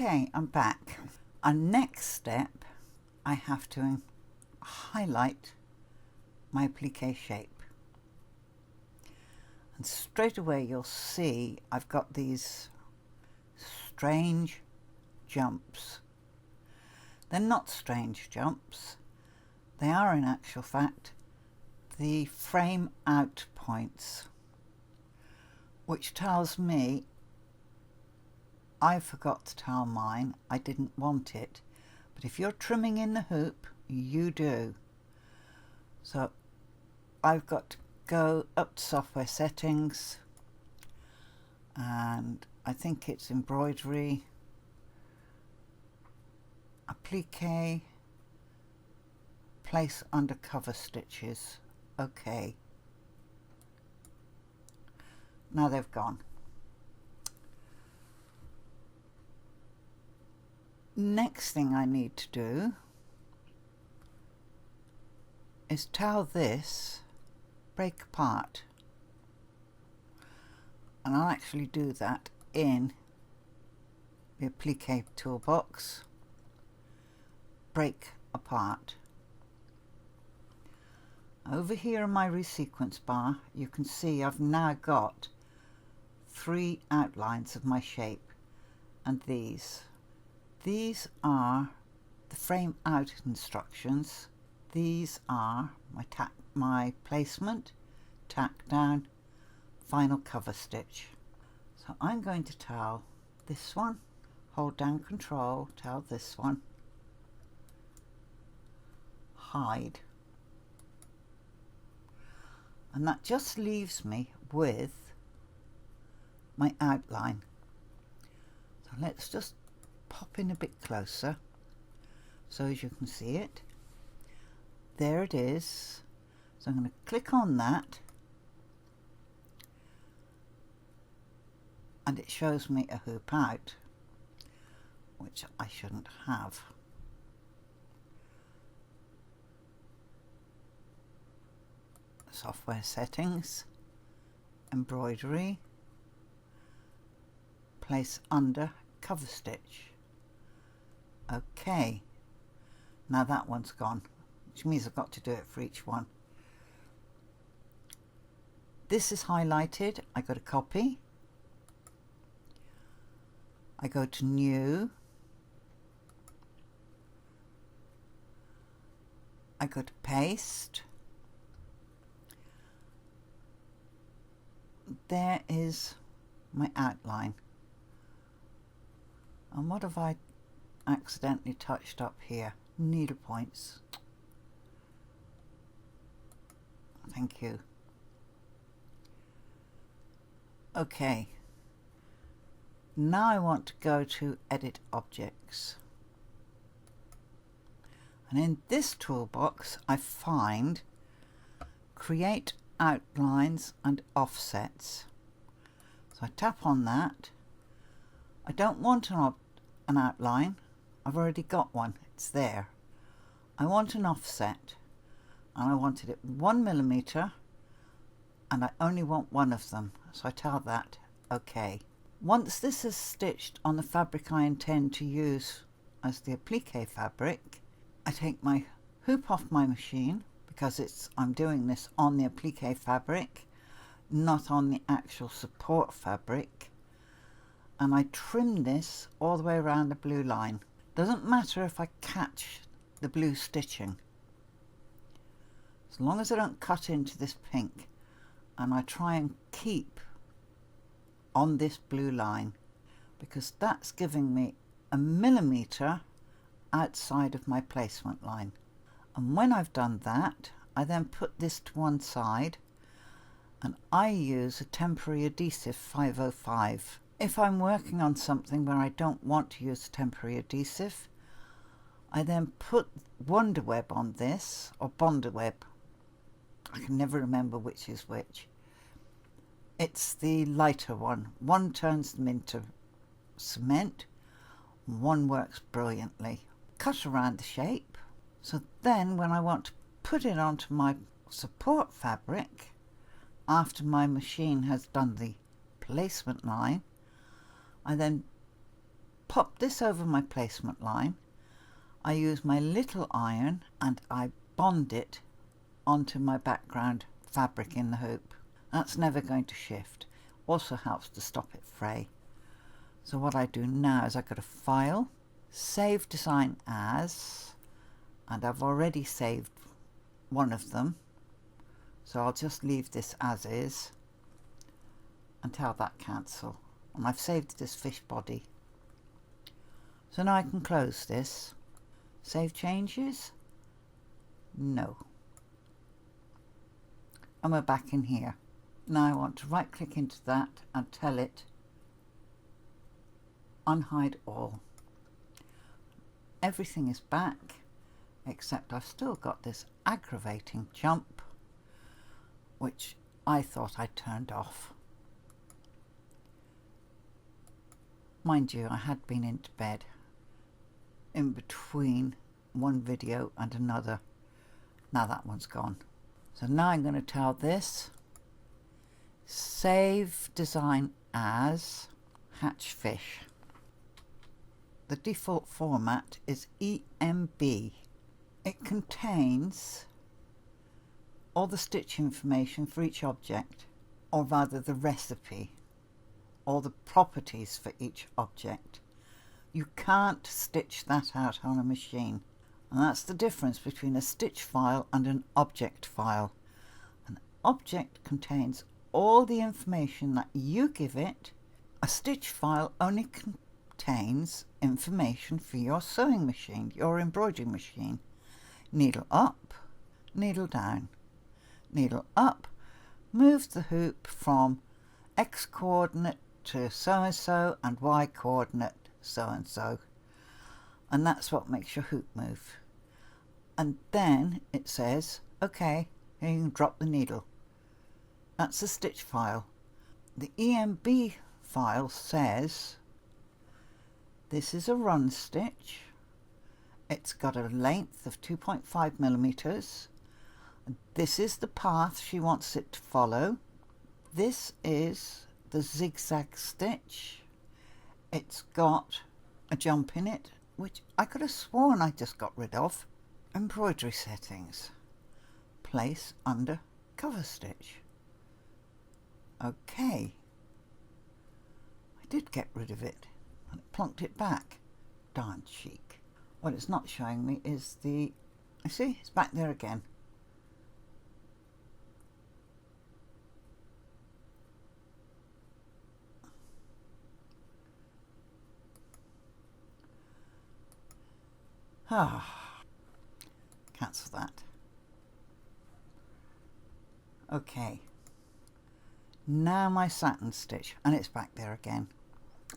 Okay, I'm back. Our next step, I have to highlight my applique shape. And straight away you'll see I've got these strange jumps. They're not strange jumps. They are in actual fact the frame out points, which tells me I forgot to tell mine I didn't want it. But if you're trimming in the hoop, you do. So I've got to go up to software settings, and I think it's embroidery, applique, place under cover stitches. Okay. Now they've gone. Next thing I need to do is tell this break apart, and I'll actually do that in the applique toolbox. Break apart. Over here in my resequence bar you can see I've now got 3 outlines of my shape, and these are the frame out instructions. These are my placement, tack down, final cover stitch. So I'm going to tell this one, hold down control, tell this one, hide. And that just leaves me with my outline. So let's just pop in a bit closer so as you can see it. There it is. So I'm going to click on that, and it shows me a hoop out, which I shouldn't have. Software settings, embroidery, place under cover stitch. Okay, now that one's gone, which means I've got to do it for each one. This is highlighted. I go to copy, I go to new, I go to paste. There is my outline. And what have I accidentally touched up here? Needle points. Thank you. Okay. Now I want to go to Edit Objects. And in this toolbox I find Create Outlines and Offsets. So I tap on that. I don't want an outline. I've already got one. It's there. I want an offset, and I wanted it 1 millimeter, and I only want one of them. So I tell that OK. Once this is stitched on the fabric I intend to use as the applique fabric, I take my hoop off my machine, because I'm doing this on the applique fabric, not on the actual support fabric, and I trim this all the way around the blue line. Doesn't matter if I catch the blue stitching, as long as I don't cut into this pink, and I try and keep on this blue line, because that's giving me 1 millimeter outside of my placement line. And when I've done that, I then put this to one side, and I use a temporary adhesive 505. If I'm working on something where I don't want to use temporary adhesive, I then put Wonderweb on this, or Bondaweb. I can never remember which is which. It's the lighter one. One turns them into cement, one works brilliantly. Cut around the shape. So then when I want to put it onto my support fabric, after my machine has done the placement line, I then pop this over my placement line. I use my little iron and I bond it onto my background fabric in the hoop. That's never going to shift. Also helps to stop it fray. So what I do now is I go to File, Save Design As, and I've already saved one of them. So I'll just leave this as is and tell that cancel. And I've saved this fish body. So now I can close this. Save changes? No. And we're back in here. Now I want to right click into that and tell it unhide all. Everything is back except I've still got this aggravating jump which I thought I turned off. Mind you, I had been into bed in between one video and another. Now that one's gone. So now I'm going to tell this Save Design As Hatch Fish. The default format is EMB. It contains all the stitch information for each object, or rather the recipe, all the properties for each object. You can't stitch that out on a machine, and that's the difference between a stitch file and an object file. An object contains all the information that you give it. A stitch file only contains information for your sewing machine, your embroidery machine. Needle up, needle down. Needle up moves the hoop from X coordinate to so-and-so and Y coordinate so-and-so, and that's what makes your hoop move. And then it says, okay, you can drop the needle. That's the stitch file. The EMB file says this is a run stitch. It's got a length of 2.5 millimeters. This is the path she wants it to follow. This is the zigzag stitch. It's got a jump in it, which I could have sworn I just got rid of. Embroidery settings. Place under cover stitch. Okay. I did get rid of it and it plunked it back. Darn cheek. What it's not showing me is the... You see, it's back there again. Cancel that. Okay. Now my satin stitch, and it's back there again.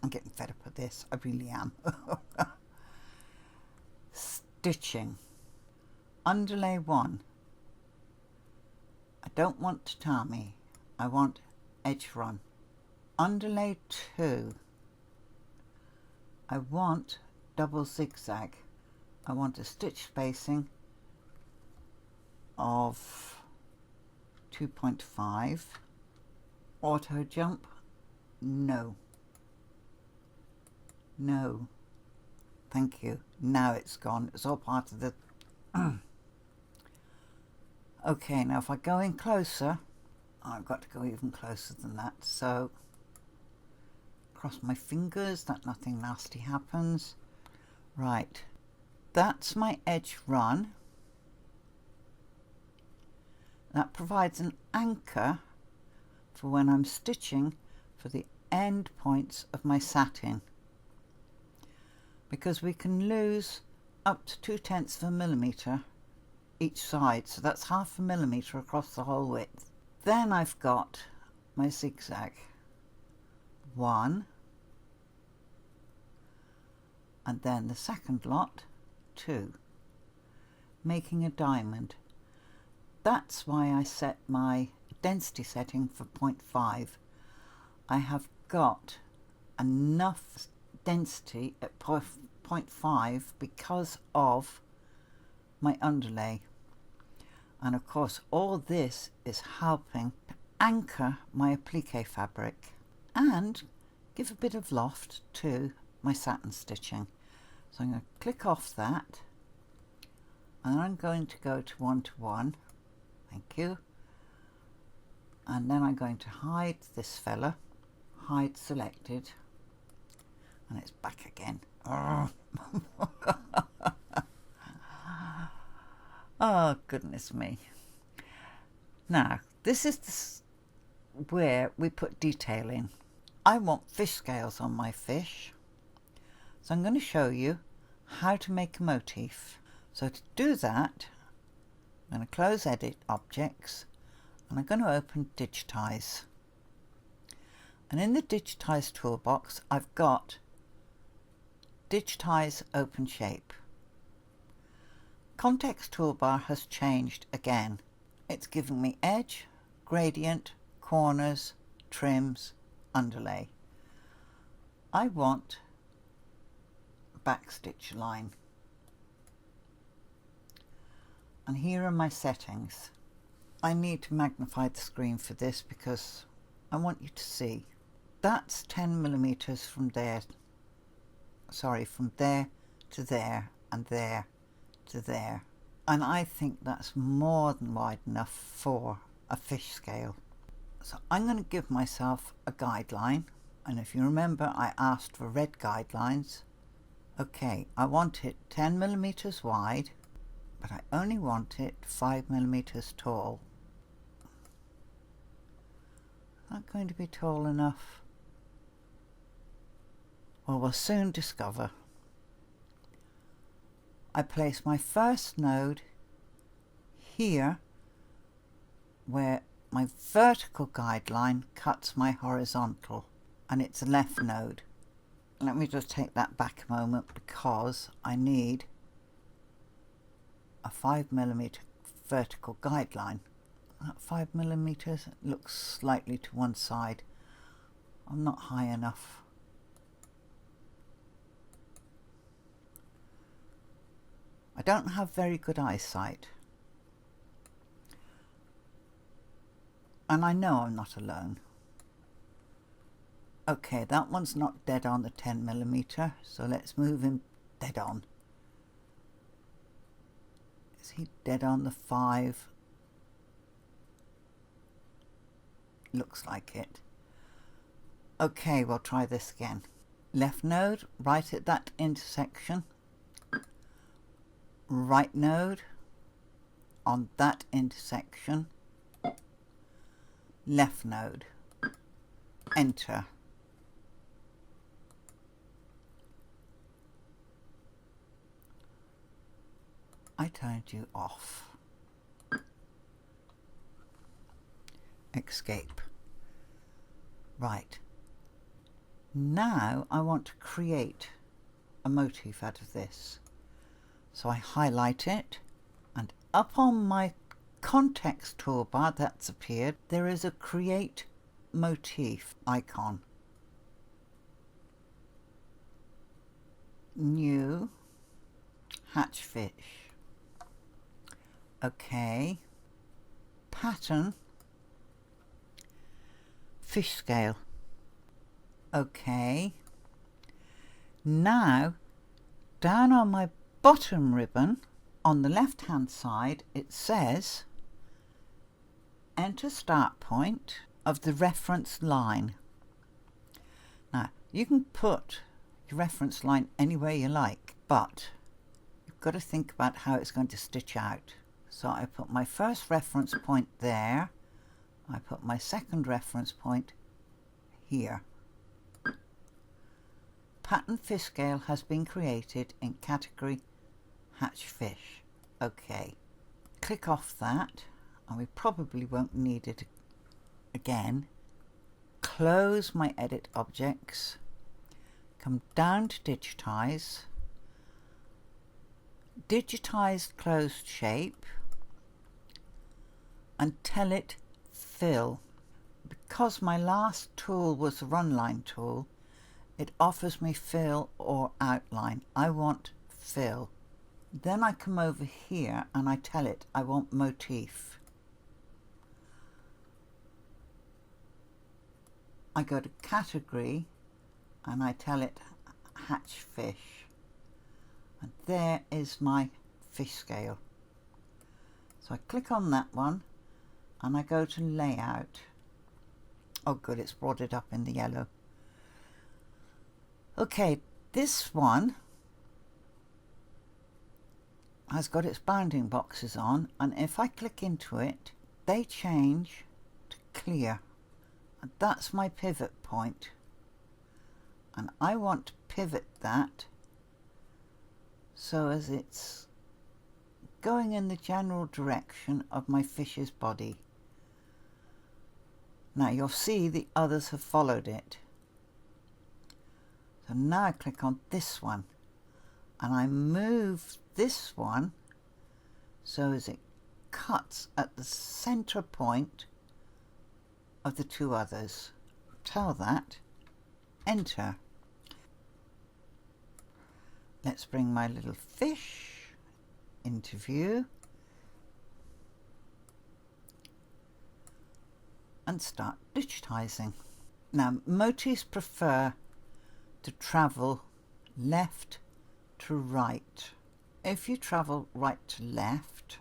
I'm getting fed up with this. I really am. Stitching. Underlay 1. I don't want tatami. I want edge run. Underlay 2. I want double zigzag. I want a stitch spacing of 2.5. Auto jump, no. No. Thank you. Now it's gone. It's all part of the... Okay, now if I go in closer, I've got to go even closer than that, so cross my fingers that nothing nasty happens. Right. That's my edge run. That provides an anchor for when I'm stitching for the end points of my satin, because we can lose up to 0.2 of a millimetre each side, so that's 0.5 millimetre across the whole width. Then I've got my zigzag. 1, and then the second lot, 2, making a diamond. That's why I set my density setting for 0.5. I have got enough density at 0.5 because of my underlay, and of course all this is helping to anchor my applique fabric and give a bit of loft to my satin stitching. So I'm going to click off that, and I'm going to go to 1 to 1. Thank you. And then I'm going to hide this fella, hide selected, and it's back again. Oh, goodness me. Now, this is where we put detail in. I want fish scales on my fish, so I'm going to show you how to make a motif. So to do that, I'm going to close Edit Objects, and I'm going to open Digitize. And in the Digitize toolbox, I've got Digitize Open Shape. Context toolbar has changed again. It's given me edge, gradient, corners, trims, underlay. I want backstitch line. And here are my settings. I need to magnify the screen for this because I want you to see. That's 10mm from there. Sorry, from there to there and there to there. And I think that's more than wide enough for a fish scale. So I'm going to give myself a guideline, and if you remember I asked for red guidelines. Okay, I want it 10mm wide, but I only want it 5mm tall. Not going to be tall enough. Well, we'll soon discover. I place my first node here where my vertical guideline cuts my horizontal, and it's a left node. Let me just take that back a moment because I need a 5mm vertical guideline. That 5mm looks slightly to one side. I'm not high enough. I don't have very good eyesight. And I know I'm not alone. Okay, that one's not dead on the 10mm, so let's move him dead on. Is he dead on the 5? Looks like it. Okay, we'll try this again. Left node, right at that intersection. Right node on that intersection. Left node. Enter. I turned you off. Escape. Right. Now I want to create a motif out of this. So I highlight it, and up on my context toolbar that's appeared, there is a create motif icon. New hatch fish. Okay. Pattern fish scale. Okay. Now down on my bottom ribbon on the left hand side it says enter start point of the reference line. Now you can put your reference line anywhere you like, but you've got to think about how it's going to stitch out. So I put my first reference point there, I put my second reference point here. Pattern fish scale has been created in category hatch fish. Okay, click off that, and we probably won't need it again. Close my edit objects, come down to digitize, digitize closed shape, and tell it fill. Because my last tool was the runline tool, it offers me fill or outline. I want fill. Then I come over here and I tell it I want motif. I go to category and I tell it hatch fish. And there is my fish scale. So I click on that one and I go to layout. Oh good, it's brought it up in the yellow. Okay, this one has got its bounding boxes on, and if I click into it, they change to clear. And that's my pivot point. And I want to pivot that so as it's going in the general direction of my fish's body. Now you'll see the others have followed it. So now I click on this one and I move this one so as it cuts at the center point of the two others. Tell that, enter. Let's bring my little fish into view and start digitizing. Now motifs prefer to travel left to right. If you travel right to left,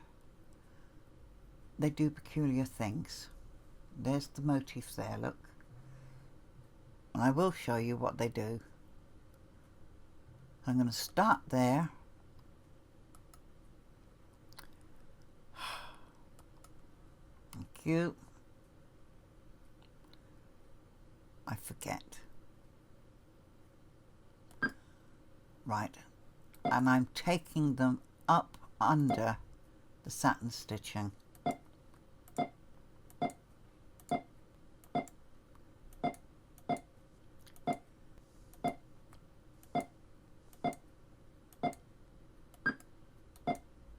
they do peculiar things. There's the motif there, look. And I will show you what they do. I'm going to start there. Thank you. I forget. Right. And I'm taking them up under the satin stitching.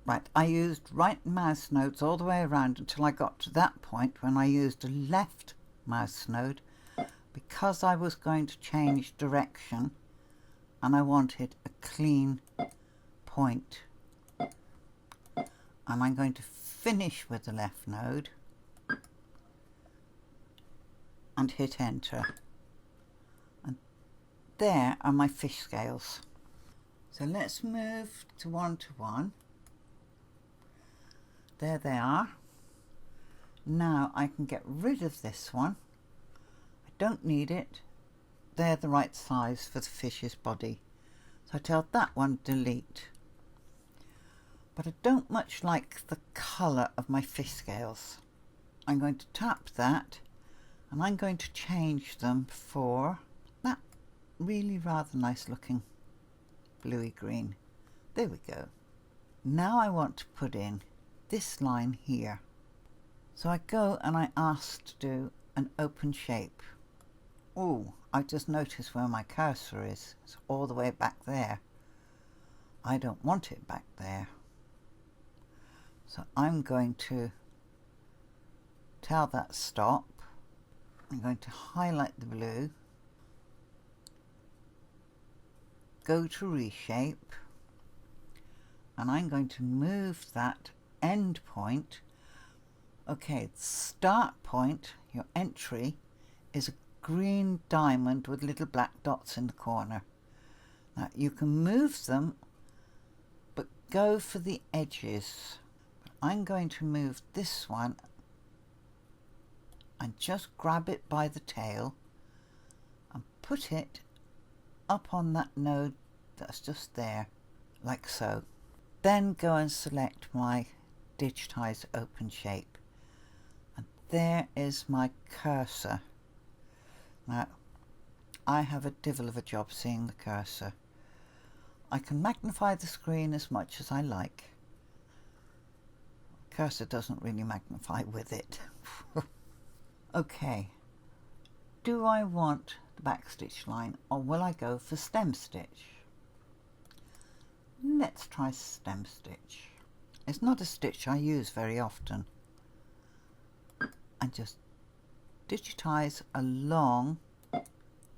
Right, I used right mouse nodes all the way around until I got to that point when I used a left mouse node because I was going to change direction and I wanted a clean point. And I'm going to finish with the left node and hit enter. And there are my fish scales. So let's move to 1 to 1. There they are. Now I can get rid of this one. I don't need it. They're the right size for the fish's body. So I tell that one delete. But I don't much like the colour of my fish scales. I'm going to tap that and I'm going to change them for that really rather nice looking bluey green. There we go. Now I want to put in this line here. So I go and I ask to do an open shape. Oh, I just noticed where my cursor is. It's all the way back there. I don't want it back there. So I'm going to tell that stop. I'm going to highlight the blue. Go to reshape. And I'm going to move that end point. Okay, start point, your entry, is a green diamond with little black dots in the corner. Now you can move them, but go for the edges. I'm going to move this one and just grab it by the tail and put it up on that node that's just there, like so. Then go and select my digitize open shape, and there is my cursor. Now I have a devil of a job seeing the cursor. I can magnify the screen as much as I like. Cursor doesn't really magnify with it. Okay, do I want the backstitch line or will I go for stem stitch? Let's try stem stitch. It's not a stitch I use very often. And just digitize along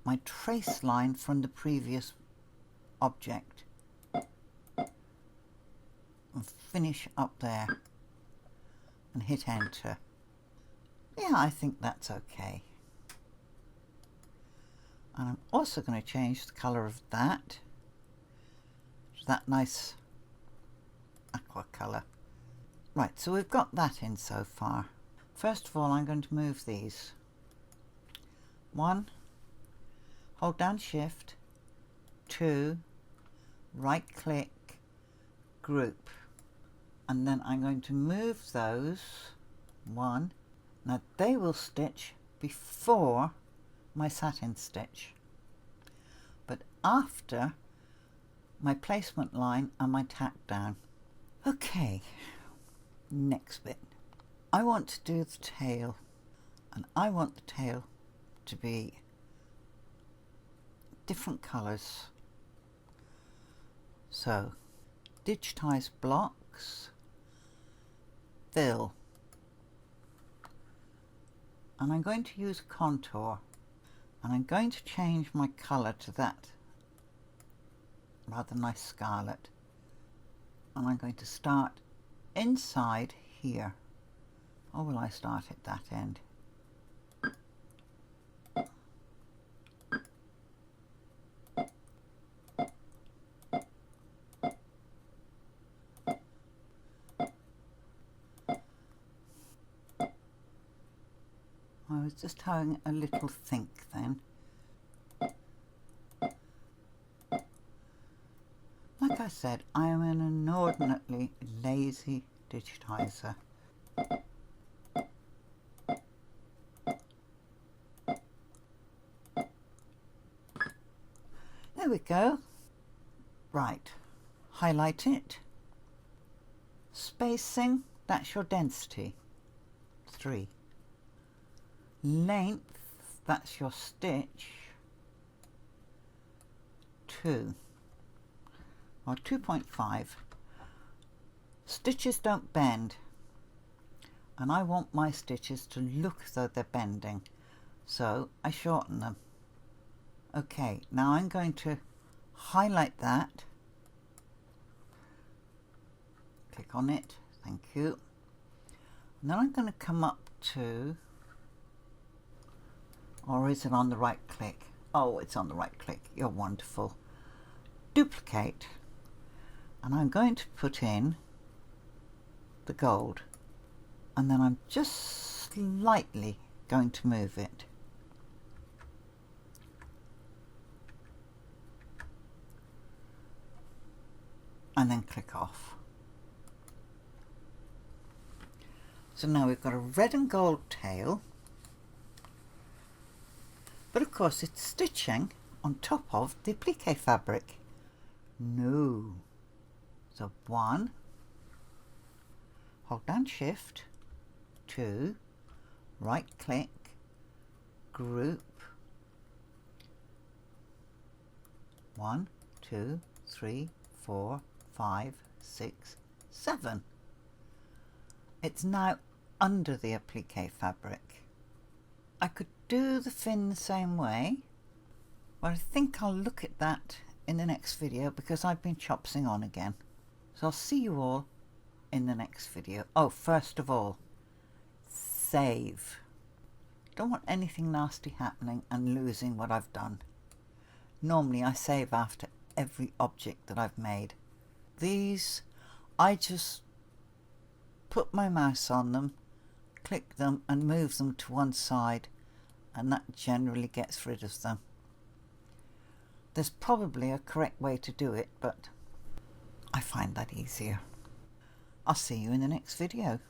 my trace line from the previous object and finish up there and hit enter. Yeah, I think that's okay. And I'm also going to change the colour of that to that nice aqua colour. Right, so we've got that in so far. First of all, I'm going to move these. 1, hold down Shift, 2, right click, group, and then I'm going to move those. 1. Now they will stitch before my satin stitch, but after my placement line and my tack down. Okay, next bit. I want to do the tail, and I want the tail to be different colours. So, digitize blocks, fill, and I'm going to use contour, and I'm going to change my colour to that rather nice scarlet, and I'm going to start inside here, or will I start at that end? I was just having a little think then. Like I said, I am an inordinately lazy digitizer. There we go. Right, highlight it. Spacing, that's your density, 3. Length, that's your stitch, 2 or 2.5. Stitches don't bend, and I want my stitches to look as though they're bending, so I shorten them. Okay, now I'm going to highlight that, click on it, thank you, and then I'm going to come up to, or is it on the right click? Oh, it's on the right click, you're wonderful. Duplicate, and I'm going to put in the gold, and then I'm just slightly going to move it. And then click off. So now we've got a red and gold tail, but of course it's stitching on top of the applique fabric. No. So 1, hold down Shift, 2, right click, group, 1, 2, 3, 4, 5, 6, 7. It's now under the applique fabric. I could do the fin the same way, but I think I'll look at that in the next video because I've been chopsing on again. So I'll see you all in the next video. Oh, first of all, save. Don't want anything nasty happening and losing what I've done. Normally I save after every object that I've made. These, I just put my mouse on them, click them and move them to one side, and that generally gets rid of them. There's probably a correct way to do it, but I find that easier. I'll see you in the next video.